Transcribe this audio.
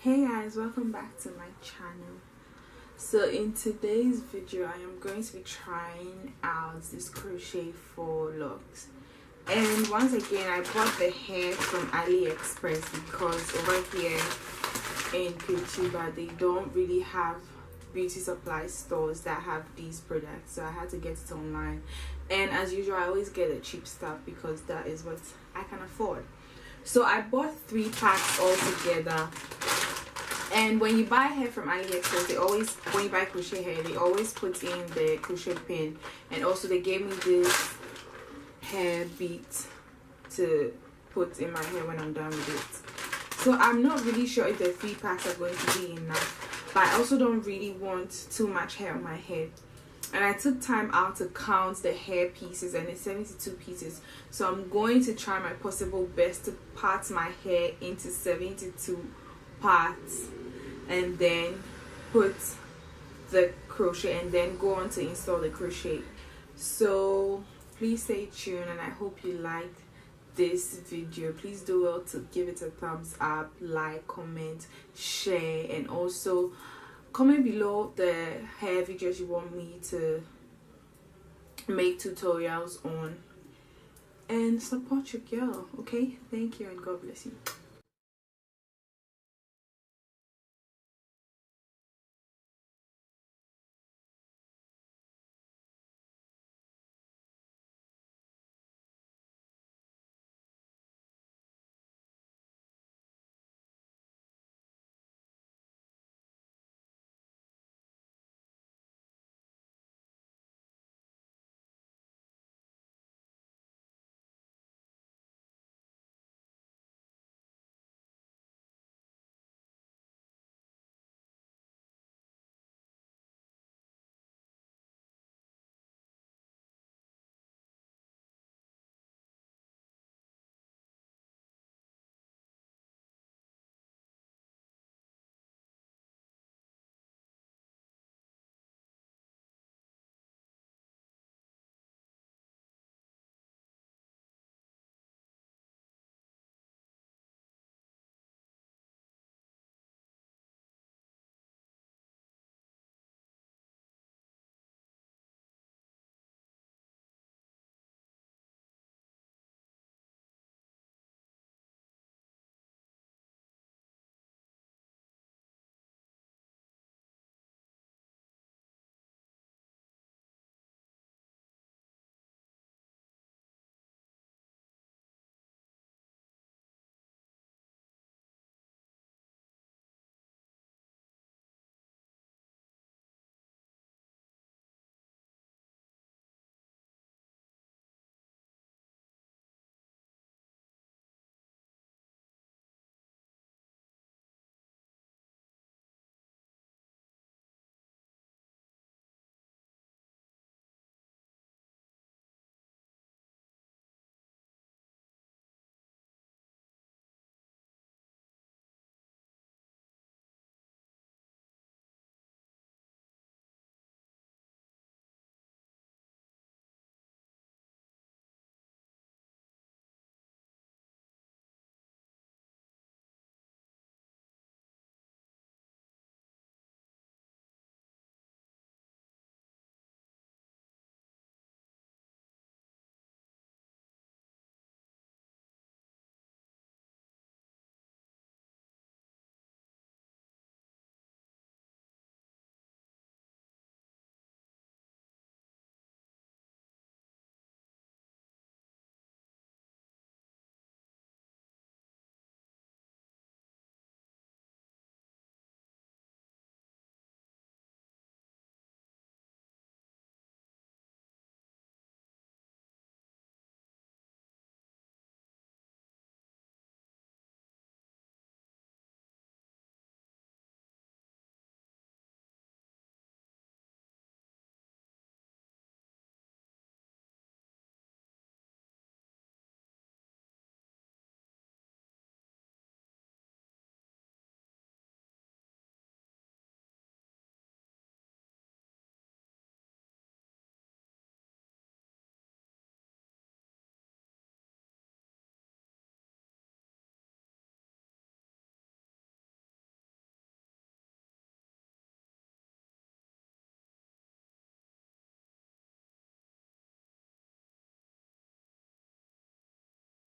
Hey guys, welcome back to my channel. So in today's video I am going to be trying out this crochet faux locs, and once again I bought the hair from AliExpress because over here in Curtir they don't really have beauty supply stores that have these products, so I had to get it online. And as usual I always get the cheap stuff because that is what I can afford. So I bought 3 packs all together. And when you buy hair from AliExpress, they always, when you buy crochet hair, they always put in the crochet pin, and also they gave me this hair bead to put in my hair when I'm done with it. So I'm not really sure if the 3 packs are going to be enough, but I also don't really want too much hair on my head. And I took time out to count the hair pieces, and it's 72 pieces. So I'm going to try my possible best to part my hair into 72 parts and then put the crochet and then go on to install the crochet. So please stay tuned, and I hope you like this video. Please do well to give it a thumbs up, like, comment, share, and also comment below the hair videos you want me to make tutorials on, and support your girl. Okay, thank you and God bless you.